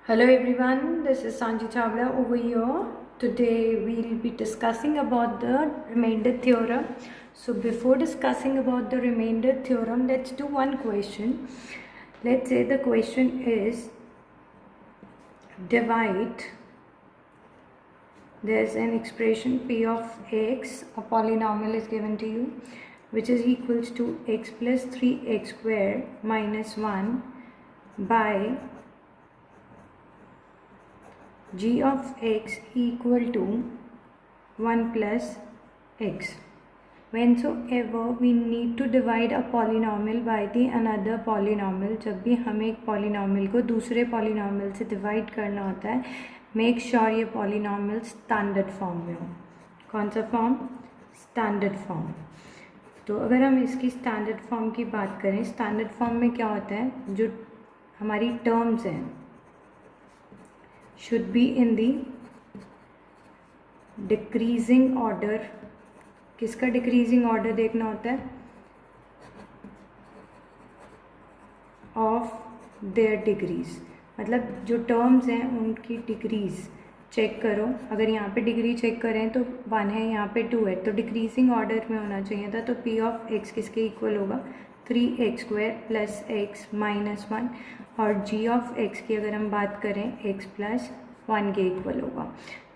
Hello everyone, this is Sanji Chawla over here. Today we'll be discussing about the remainder theorem. So before discussing about the remainder theorem, let's do one question. Let's say the question is divide. There's an expression p of x, a polynomial is given to you, which is equals to x plus 3x square minus 1 by g of x equal to 1 plus x. Whensoever we need to divide a polynomial by the another polynomial, जब भी हमें एक polynomial को दूसरे polynomial से divide करना होता है, make sure ये polynomial standard form में हो. कौन सा form? Standard form. तो अगर हम इसकी standard form की बात करें, standard form में क्या होता है, जो हमारी terms हैं should be in the decreasing order. किसका decreasing order देखना होता है? Of their degrees. मतलब जो terms हैं उनकी degrees चेक करो. अगर यहाँ पे डिग्री चेक करें तो 1 है, यहाँ पे 2 है, तो डिक्रीजिंग ऑर्डर में होना चाहिए था. तो p ऑफ x किसके इक्वल होगा? 3x square plus x minus 1. और g ऑफ x की अगर हम बात करें x प्लस 1 के इक्वल होगा.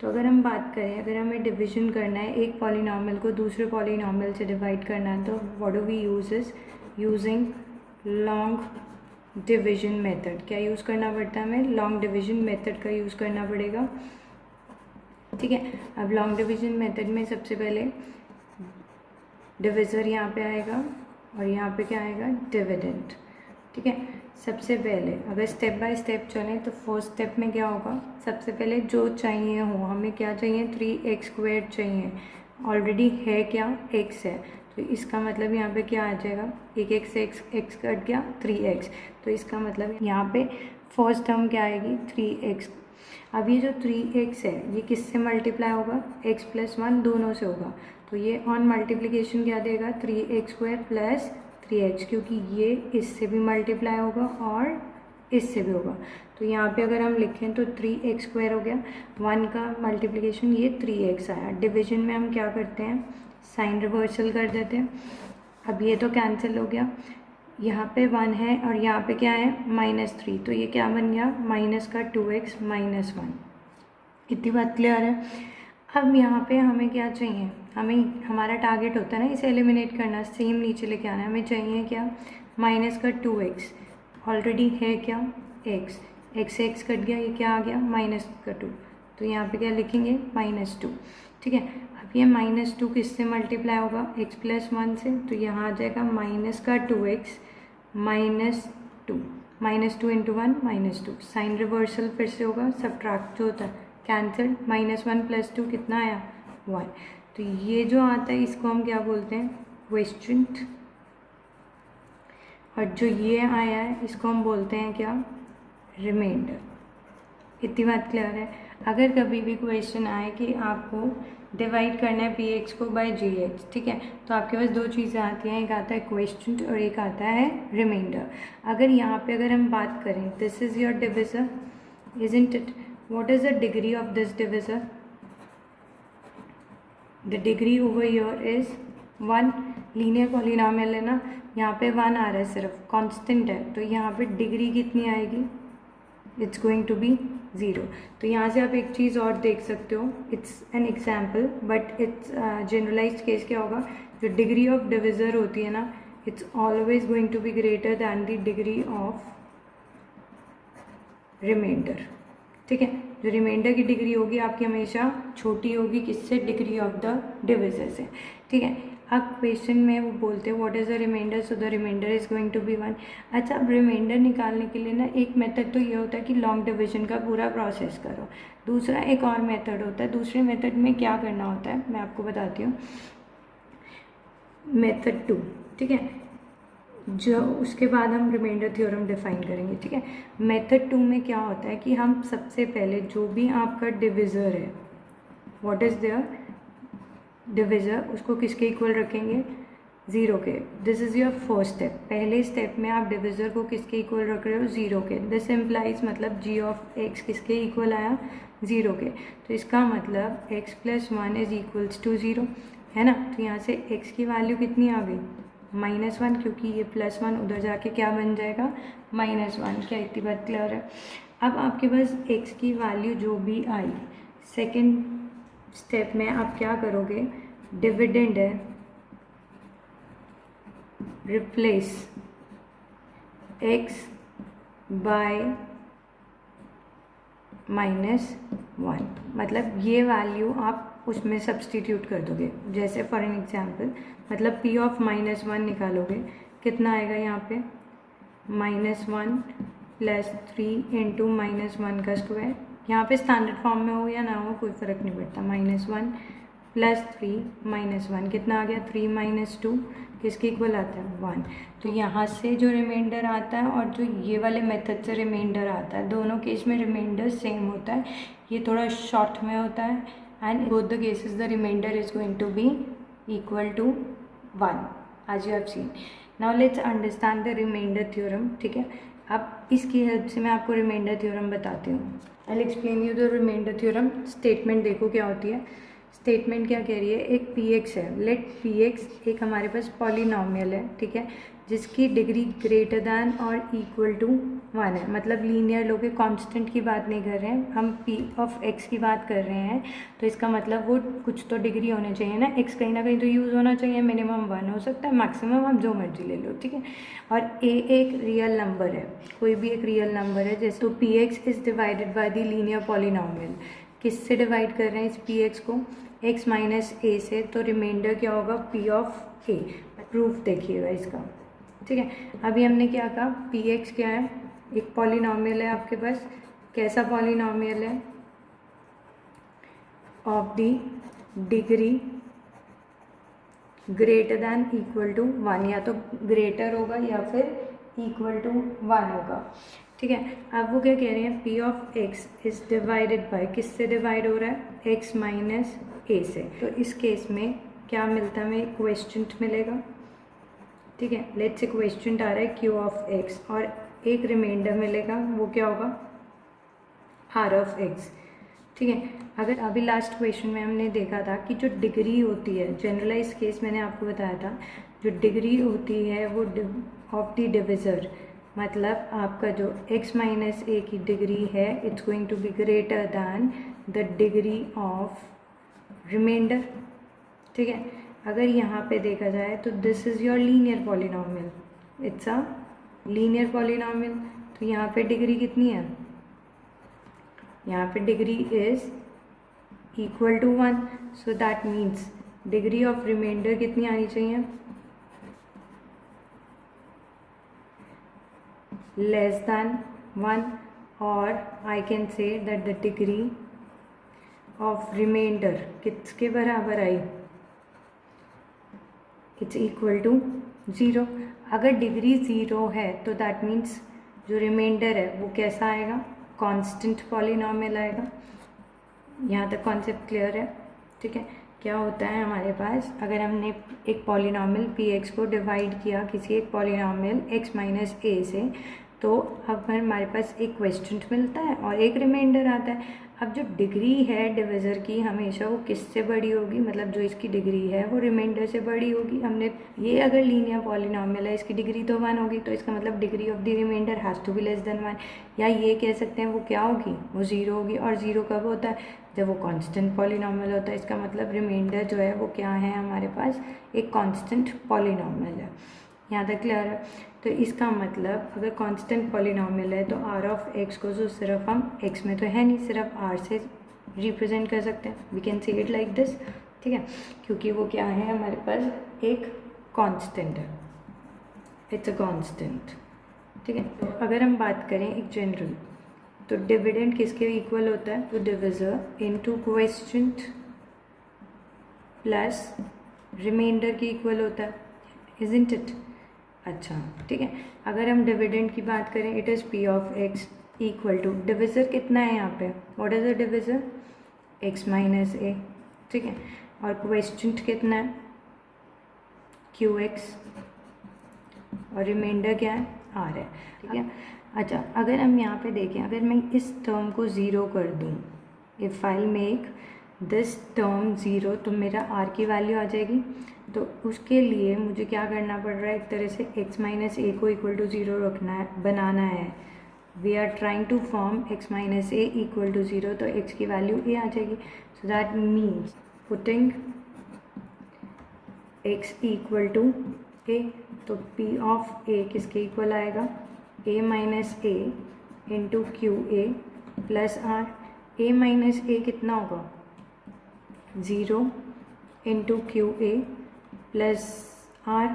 तो अगर हम बात करें, अगर हमें डिवीजन करना है, एक पॉलिनॉमियल को दूसरे पॉलिनॉमियल से डिवाइड करना है, तो what do we use is using long division method. क्या यूज़ करना पड़ता है हमें? लॉन्ग डिवीजन मेथड का यूज़ करना पड़ेगा. ठीक है. अब लॉन्ग डिवीजन मेथड में सबसे पहले डिविज़र यहाँ पे आएगा और यहाँ पे क्या आएगा? डिविडेंड. ठीक है. सबसे पहले अगर स्टेप बाय स्टेप चलें तो फर्स्ट स्टेप में क्या होगा? सबसे पहले जो चाहिए हो, हमें क्या चाहिए? 3x स्क्वायर चाहिए. ऑलरेडी है क्या? x है. तो इसका मतलब यहाँ पे क्या आ जाएगा? एक x कट गया 3x. तो इसका मतलब यहाँ पे फर्स्ट टर्म क्या आएगी? 3x. अब ये जो 3x है ये किससे मल्टीप्लाई होगा? x प्लस 1 दोनों से होगा. तो ये ऑन मल्टीप्लिकेशन क्या देगा? 3x स्क्वायर प्लस 3x, क्योंकि ये इससे भी मल्टीप्लाई होगा और इससे भी होगा. तो यहाँ पे अगर हम लिखें तो 3x स्क्वायर हो गया, 1 का मल्टीप्लिकेशन ये 3x आया. डिवीजन में हम क्या करते हैं? साइन रिवर्सल कर देते हैं. अब ये तो कैंसिल हो गया. यहाँ पे 1 है और यहाँ पे क्या है? -3. तो ये क्या बन गया? माइनस का 2x माइनस 1. इतनी बात क्लियर है. अब यहाँ पे हमें क्या चाहिए? हमें हमारा टारगेट होता है ना इसे एलिमिनेट करना, सेम नीचे लेके आना है. हमें चाहिए क्या? माइनस का 2x. ऑलरेडी है क्या? x से x कट गया, ये क्या आ गया? माइनस का 2. तो यहाँ पे क्या लिखेंगे? -2. ठीक है. अब ये -2 किससे मल्टीप्लाई होगा? x प्लस 1 से. तो यहाँ आ जाएगा माइनस का 2x minus 2. -2 into 1 -2. Sign reversal फिर से होगा, सब्ट्रैक्ट जो होता है कैंसिल. -1 प्लस 2 कितना आया? 1. तो ये जो आता है इसको हम क्या बोलते हैं? क्वेश्चंट. और जो ये आया है इसको हम बोलते हैं क्या? रिमाइंडर. इतनी बात क्लियर है. अगर कभी भी क्वेश्चन आए कि आपको डिवाइड करना है px को बाय gx, ठीक है, तो आपके पास दो चीज़ें आती हैं, एक आता है क्वेश्चंट और एक आता है रिमाइंडर. अगर यहाँ पे अगर हम बात करें, this is your divisor, isn't it? What is the degree of this divisor? The degree over your is 1. Linear polynomial है ना, यहाँ पे 1 आ रहा है, सिर्फ कांस्टेंट है. तो यहाँ पे डिग्री कितनी आएगी? It's going to be 0. तो यहाँ से आप एक चीज़ और देख सकते हो. It's an example but it's generalised case. क्या होगा? जो डिग्री ऑफ डिविज़र होती है ना, it's always going to be greater than the degree of remainder. ठीक है. जो रिमाइंडर की डिग्री होगी आपकी हमेशा छोटी होगी, किससे? डिग्री ऑफ द डिविज़र से. ठीक है. अब क्वेश्चन में वो बोलते हैं what is the remainder, so the remainder is going to be 1. अच्छा, अब रिमाइंडर निकालने के लिए ना एक मेथड तो ये होता है कि लॉन्ग डिवीजन का पूरा प्रोसेस करो. दूसरा एक और मेथड होता है. दूसरे मेथड में क्या करना होता है मैं आपको बताती हूँ. मेथड 2. ठीक है. जो उसके बाद हम रिमाइंडर थ्योरम डिफाइन करेंगे. ठीक है. मेथड 2 में क्या होता है कि हम सबसे पहले जो भी आपका डिविज़र है, व्हाट इज़ देयर डिविज़र, उसको किसके इक्वल रखेंगे? ज़ीरो के। This is your first step. पहले स्टेप में आप डिविज़र को किसके इक्वल रख रहे हो, ज़ीरो के। दिस इम्प्लाइज मतलब जी ऑफ एक्स किसके इक्वल आया, ज़ीरो के। तो इसका मतलब x plus 1 is equals to zero, है ना। तो यहाँ से x की वैल्यू कितनी आ गई, -1, क्योंकि ये +1 उधर जाके क्या बन जाएगा, -1। क्या इतनी बात क्लियर है। अब आपके पास x की वैल्यू जो भी आई, सेकेंड स्टेप में आप क्या करोगे, डिविडेंड है, रिप्लेस x बाय -1, मतलब ये वैल्यू आप उसमें सब्सटीट्यूट कर दोगे। जैसे फॉर एन एग्जांपल, मतलब p ऑफ -1 निकालोगे, कितना आएगा यहाँ पे, -1 प्लस 3 इंटू -1 का स्क्वायर। यहाँ पे स्टैंडर्ड फॉर्म में हो या ना हो कोई फ़र्क नहीं पड़ता। -1 प्लस 3 -1 कितना आ गया, 3 - 2 किसके इक्वल आता है, 1। तो यहाँ से जो रिमाइंडर आता है और जो ये वाले मेथड से रिमाइंडर आता है, दोनों केस में रिमाइंडर सेम होता है। ये थोड़ा शॉर्ट में होता है and both the cases the remainder is going to be equal to 1 as you have seen. Now let's understand the remainder theorem, ठीक है। अब इसकी हेल्प से मैं आपको रिमाइंडर थ्योरम बताती हूँ। I will explain you the remainder theorem. Statement देखो क्या होती है। स्टेटमेंट क्या कह रही है, एक px है, लेट px एक हमारे पास पॉलिनॉमियल है, ठीक है, जिसकी डिग्री ग्रेटर दैन और इक्वल टू 1 है। मतलब लीनियर लोगे, कांस्टेंट की बात नहीं कर रहे हैं हम, p ऑफ x की बात कर रहे हैं। तो इसका मतलब वो कुछ तो डिग्री होनी चाहिए ना, x कहीं ना कहीं तो यूज़ होना चाहिए। मिनिमम 1 हो सकता है, मैक्सिमम आप जो मर्जी ले लो, ठीक है। और a एक रियल नंबर है, कोई भी एक रियल नंबर है। जैसे तो px is divided by the linear polynomial. किससे डिवाइड कर रहे हैं इस px को, x माइनस ए से। तो रिमाइंडर क्या होगा, p ऑफ a। प्रूफ देखिएगा इसका, ठीक है। अभी हमने क्या कहा, px क्या है, एक पॉलिनॉमियल है आपके पास। कैसा पॉलिनॉमियल है, of the degree greater than equal to 1, या तो ग्रेटर होगा या फिर इक्वल टू 1 होगा, ठीक है। अब वो क्या कह रहे हैं, p of x is divided by, किससे डिवाइड हो रहा है, x माइनस ए से। तो इस केस में क्या मिलता है, हमें क्वेश्चन मिलेगा, ठीक है। लेट्स से क्वेश्चन आ रहा है q ऑफ x और एक रिमाइंडर मिलेगा, वो क्या होगा, r ऑफ x, ठीक है। अगर अभी लास्ट क्वेश्चन में हमने देखा था कि जो डिग्री होती है, जनरलाइज केस मैंने आपको बताया था, जो डिग्री होती है वो ऑफ द डिविज़र, मतलब आपका जो x माइनस ए की डिग्री है, it's going to be greater than the degree of remainder, ठीक है। अगर यहाँ पे देखा जाए तो this is your linear polynomial, it's a linear polynomial. तो यहाँ पे डिग्री कितनी है, यहाँ पे degree is equal to 1, so that means degree of remainder कितनी आनी चाहिए, लेस दैन 1, और I can say that the degree of remainder किसके बराबर आई, इट्स इक्वल टू 0। अगर डिग्री 0 है तो दैट मीन्स जो रिमाइंडर है वो कैसा आएगा, कांस्टेंट पॉलिनॉमियल आएगा। यहाँ तक कॉन्सेप्ट क्लियर है, ठीक है। क्या होता है हमारे पास, अगर हमने एक पॉलिनॉमियल px को डिवाइड किया किसी एक पॉलिनॉमियल x माइनस ए से, तो अब हमारे पास एक क्वेश्चन मिलता है और एक रिमाइंडर आता है। अब जो डिग्री है डिविज़र की, हमेशा वो किससे बड़ी होगी, मतलब जो इसकी डिग्री है वो रिमाइंडर से बड़ी होगी। हमने ये अगर लीनियर पॉलिनॉमियल है, इसकी डिग्री तो 1 होगी, तो इसका मतलब degree of the remainder has to be less than 1। या ये कह सकते हैं वो क्या होगी, वो 0 होगी। और 0 कब होता है, जब वो कांस्टेंट पॉलिनॉमियल होता है। इसका मतलब रिमाइंडर जो है वो क्या है, हमारे पास एक कांस्टेंट पॉलिनॉमियल है। यहाँ तक क्लियर है। तो इसका मतलब अगर कांस्टेंट पॉलिनॉमियल है तो r ऑफ x को जो सिर्फ हम x में तो है नहीं, सिर्फ r से रिप्रेजेंट कर सकते हैं, we can see it like this, ठीक है। क्योंकि वो क्या है, हमारे पास एक कांस्टेंट है, इट्स अ कांस्टेंट, ठीक है। तो अगर हम बात करें एक जनरल, तो डिविडेंड किसके इक्वल होता है, तो divisor into question plus remainder के इक्वल होता है, इजंट इट। अच्छा, ठीक है। अगर हम डिविडेंड की बात करें, it is p of x equal to, divisor कितना है यहाँ पे, what is the divisor, x minus A, ठीक है। और क्वेश्चन कितना है, क्यू एक्स और रिमाइंडर क्या है आर है, ठीक है। अच्छा, अगर हम यहाँ पे देखें, अगर मैं इस टर्म को ज़ीरो कर दूँ, if I make this term zero, तो मेरा आर की वैल्यू आ जाएगी। तो उसके लिए मुझे क्या करना पड़ रहा है, एक तरह से x माइनस ए को इक्वल टू ज़ीरो रखना है, बनाना है। We are trying to form x minus A equal to zero, तो x की वैल्यू a आ जाएगी। So that means putting x equal to a, तो p ऑफ a किसके इक्वल आएगा, a minus A into Q A plus R. a minus A कितना होगा, 0 into Q A plus R,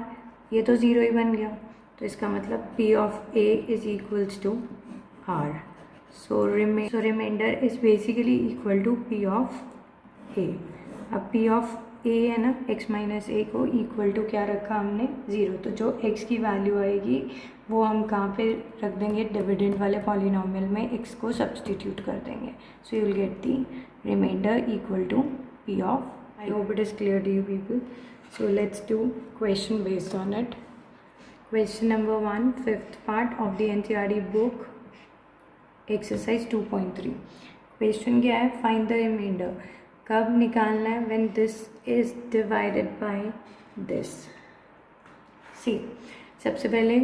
ये तो ज़ीरो ही बन गया, तो इसका मतलब p of a is equals to r। So remainder is basically equal to p of a। अब p ऑफ a है ना, x माइनस ए को इक्वल टू क्या रखा हमने, ज़ीरो, तो जो x की वैल्यू आएगी वो हम कहाँ पे रख देंगे, डिविडेंड वाले पॉलिनोमियल में x को सब्सटीट्यूट कर देंगे। So you will get the remainder equal to p of, I hope it is clear to you people. So let's do question based on it. Question number 1, fifth part of the NCERT book, exercise 2.3. Question क्या है, find the remainder. कब निकालना है, when this is divided by this. See, सबसे पहले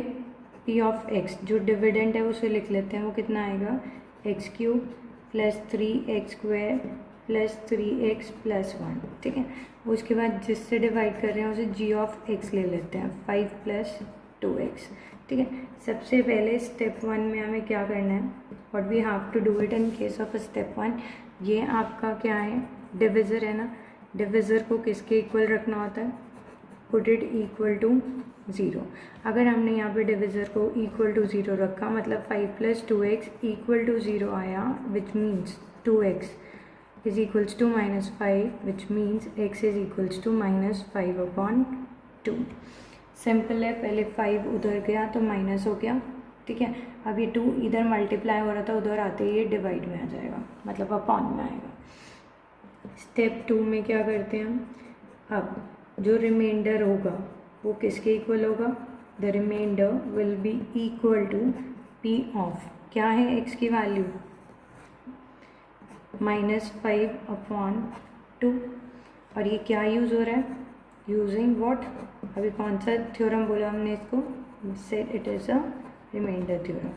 p of x जो dividend है उसे लिख लेते हैं, वो कितना आएगा, x cube plus 3x square plus 3x plus 1, ठीक है। उसके बाद जिससे डिवाइड कर रहे हैं उसे g ऑफ x ले लेते हैं, 5 प्लस 2x, ठीक है। सबसे पहले स्टेप 1 में हमें क्या करना है, what we have to do it in case of step 1, ये आपका क्या है, डिविज़र है ना, डिविज़र को किसके इक्वल रखना होता है, पुट इट इक्वल टू 0। अगर हमने यहाँ पे डिविज़र को इक्वल टू 0 रखा, मतलब 5 प्लस 2x इक्वल टू 0 आया, which means 2x is equals to minus 5, which means x is equals to minus 5 upon 2। Simple है, पहले 5 उधर गया तो माइनस हो गया, ठीक है। अब ये 2 इधर मल्टीप्लाई हो रहा था, उधर आते ही ये डिवाइड में आ जाएगा, मतलब अपॉन में आएगा। स्टेप 2 में क्या करते हैं हम, अब जो रिमाइंडर होगा वो किसके इक्वल होगा, the remainder will be equal to p of, क्या है x की वैल्यू, -5 अपॉन 2। और ये क्या यूज़ हो रहा है, यूजिंग व्हाट, अभी कौन सा थ्योरम बोला हमने इसको, said it is a remainder theorem.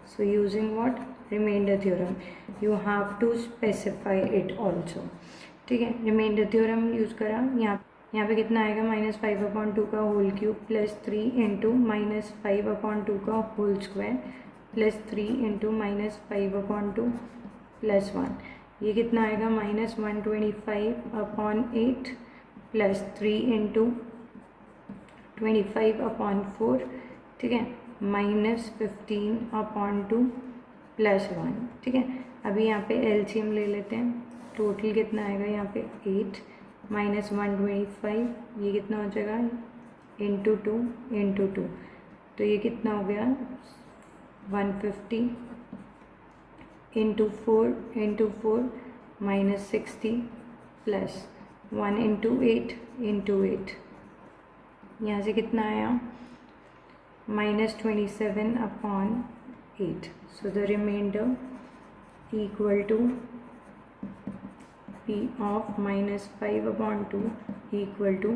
So using what, remainder theorem, you have to specify it also, ठीक है। रिमाइंडर थ्योरम यूज़ करा, यहाँ पे कितना आएगा, -5 अपॉन 2 का whole cube plus 3 into -5 upon 2 का whole square plus 3 into -5 upon 2 plus 1, ये कितना आएगा, -125 अपॉन 8 प्लस 3 इंटू 25 अपॉन 4, ठीक है, -15 अपॉन 2 प्लस 1, ठीक है। अभी यहाँ पे एलसीएम ले लेते हैं, टोटल कितना आएगा यहाँ पे 8 -125, ये कितना हो जाएगा, इंटू 2, तो ये कितना हो गया 150 इंटू 4 -60 प्लस 1 इंटू 8, यहाँ से कितना आया, -27 upon 8। So the remainder equal to p of -5 upon 2 equal to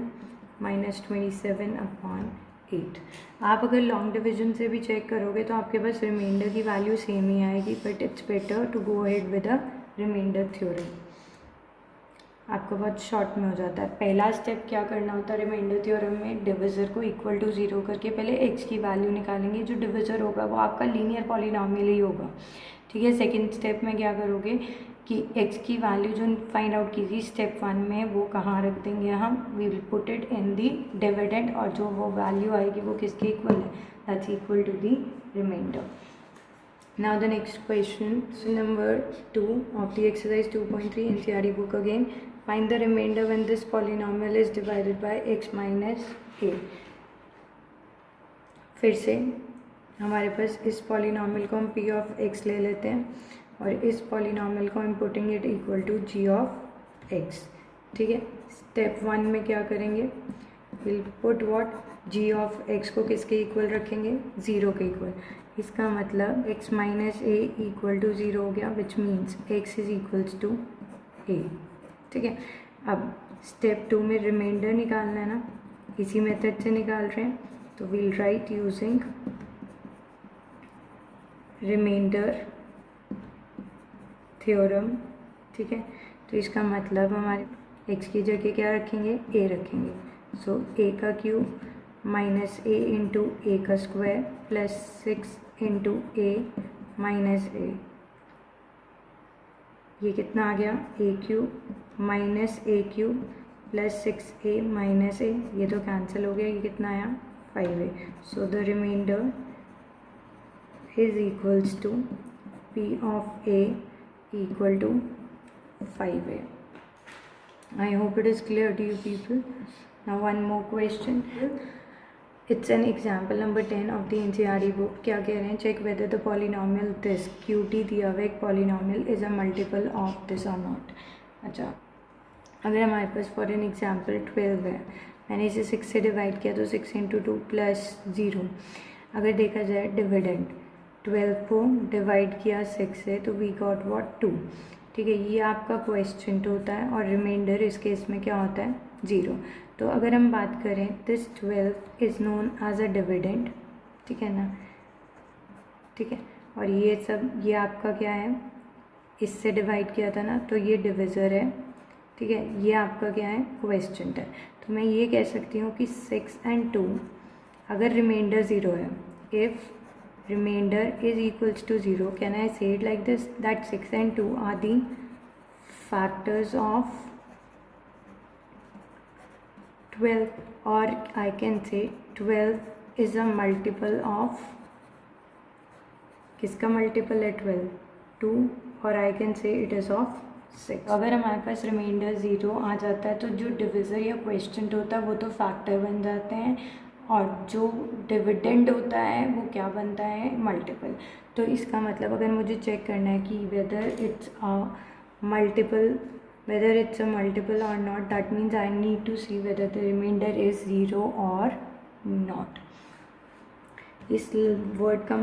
-27 upon 8। आप अगर लॉन्ग डिवीजन से भी चेक करोगे तो आपके पास रिमाइंडर की वैल्यू सेम ही आएगी, but it's better to go ahead with a remainder theorem, आपका बहुत शॉर्ट में हो जाता है। पहला स्टेप क्या करना होता है रिमाइंडर थ्योरम में, डिविज़र को इक्वल टू 0 करके पहले x की वैल्यू निकालेंगे, जो डिविज़र होगा वो आपका लीनियर पॉलिनोमियल ही होगा, ठीक है। सेकेंड स्टेप में क्या करोगे कि x की वैल्यू जो फाइंड आउट की थी स्टेप 1 में वो कहाँ रख देंगे हम, we will put it in the dividend, और जो वो वैल्यू आएगी वो किसके इक्वल है, that's equal to the remainder. Now the next question, so number 2 of the exercise 2.3 NCERT book again. Find the remainder when this polynomial is divided by x minus a. फिर से हमारे पास इस polynomial को हम p of x ले लेते हैं और इस पॉलिनॉमियल को हम putting it equal to g of x, ठीक है। स्टेप 1 में क्या करेंगे, will put what, G of X को किसके इक्वल रखेंगे, 0 के इक्वल। इसका मतलब x minus A equal to 0 हो गया, which means x is equals to A. ठीक है, अब स्टेप 2 में रिमाइंडर निकालना है ना, इसी मेथड से निकाल रहे हैं, तो will write using remainder theorem. ठीक है, तो इसका मतलब हमारे x की जगह क्या रखेंगे, a रखेंगे। सो a का cube minus a into A का square plus 6 into A minus A, ये कितना आ गया, a cube minus A cube plus 6a minus A, ये तो कैंसिल हो गया, ये कितना आया, 5a। So the remainder is equals to p of a equal to 5a. I hope it is clear to you people. Now one more question. It's an example number 10 of the NCERT book. क्या कह रहे हैं, check whether the polynomial this QT दिया हुआ एक polynomial is a multiple of this or not. अच्छा, अगर हमारे पास फॉर एन एग्जाम्पल 12 है, मैंने इसे 6 से डिवाइड किया तो 6 इंटू 2 प्लस 0। अगर देखा जाए डिविडेंड, 12 को डिवाइड किया 6 से तो वी गॉट व्हाट, 2। ठीक है, ये आपका क्वेश्चन होता है और रिमाइंडर इस केस में क्या होता है, 0। तो अगर हम बात करें, this 12 is known as a dividend. ठीक है ना, ठीक है, और ये सब ये आपका क्या है, इससे डिवाइड किया था ना, तो ये डिविज़र है। ठीक है, ये आपका क्या है, क्वेश्चन है। तो मैं ये कह सकती हूँ कि 6 and 2 अगर रिमाइंडर 0 है, if remainder is equals to 0, can I say it like this, that 6 and 2 are the factors of 12, or I can say 12 is a multiple of, किसका मल्टीपल है 12, 2, और I can say it is of 6। अगर हमारे पास reminder 0 आ जाता है तो जो divisor या क्वेश्चन होता है वो तो फैक्टर बन जाते हैं, और जो डिविडेंड होता है वो क्या बनता है, मल्टीपल। तो इसका मतलब अगर मुझे चेक करना है कि whether it's a multiple or not, that means I need to see whether the remainder is 0 or not. इस वर्ड का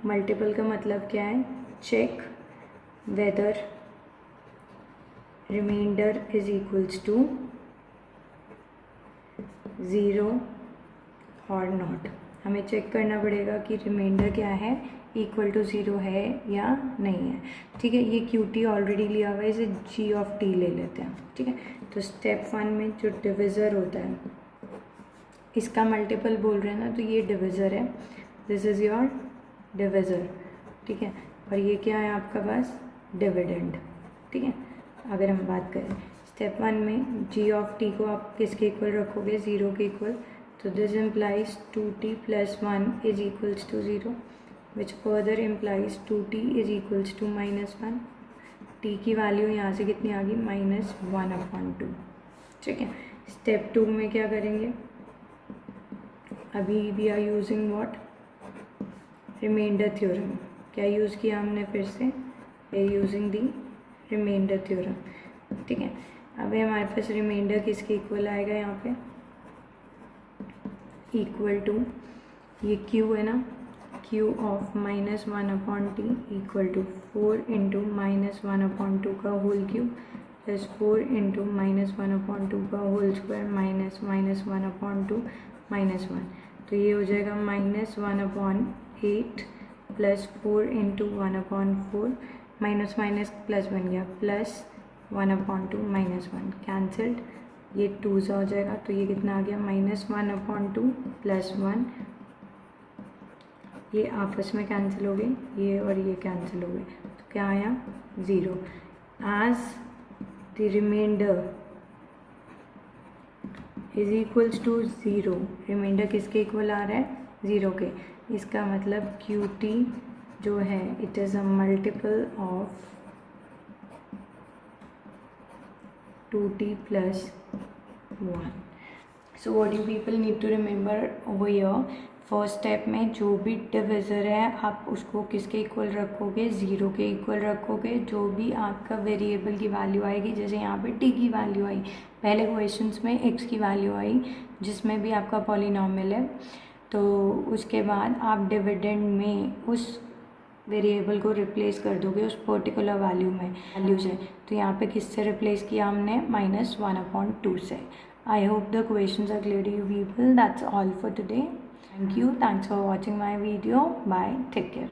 मल्टीपल का मतलब क्या है, check whether remainder is equals to 0 or not. हमें चेक करना पड़ेगा कि रिमाइंडर क्या है, इक्वल टू 0 है या नहीं है। ठीक है, ये QT ऑलरेडी लिया हुआ है, इसे G ऑफ T ले लेते हैं। ठीक है, तो स्टेप 1 में जो डिविज़र होता है इसका मल्टीपल बोल रहे हैं ना, तो ये डिविज़र है, दिस इज़ योर डिविज़र। ठीक है, और ये क्या है आपका पास, डिविडेंड। ठीक है, अगर हम बात करें स्टेप 1 में G ऑफ T को आप किसके इक्वल रखोगे, 0 के equal. So this implies 2t plus 1 is equals to 0, which further implies 2t is equals to minus 1। t की वैल्यू यहाँ से कितनी आ गई, -1/2। ठीक है, स्टेप 2 में क्या करेंगे, अभी we are using what, remainder theorem. क्या यूज़ किया हमने फिर से, यूजिंग दी रिमाइंडर थ्योरम। ठीक है, अभी हमारे पास रिमाइंडर किसके इक्वल आएगा यहाँ पे, इक्वल टू, ये q है ना, q of -1/t equal to 4 into -1/2 का होल क्यूब प्लस 4 इंटू -1/2 का होल स्क्वायर माइनस -1/2 -1। तो ये हो जाएगा -1/8 plus 4 into 1/4, minus minus plus बन गया, प्लस 1/2 -1, कैंसल्ड, ये 2 सा हो जाएगा, तो ये कितना आ गया, -1/2 प्लस 1, ये आपस में कैंसिल हो गए, ये और ये कैंसिल हो गए, तो क्या आया, 0। As the remainder is equals to 0, remainder किसके इक्वल आ रहा है, 0 के। इसका मतलब QT जो है it is a multiple of 2t plus 1। So what you people need to remember over here, first step में जो भी डिविज़र है आप उसको किसके इक्वल रखोगे, 0 के इक्वल रखोगे। जो भी आपका वेरिएबल की वैल्यू आएगी, जैसे यहाँ पे t की वैल्यू आई, पहले क्वेश्चंस में x की वैल्यू आई जिसमें भी आपका पॉलिनॉमियल है, तो उसके बाद आप डिविडेंड में उस वेरिएबल को रिप्लेस कर दोगे उस पर्टिकुलर वैल्यू में, वैल्यू से। तो यहाँ पे किससे रिप्लेस किया हमने, -1/2 से। I hope the questions are clear to you people. That's all for today. Thank you. Thanks for watching my video. Bye. Take care.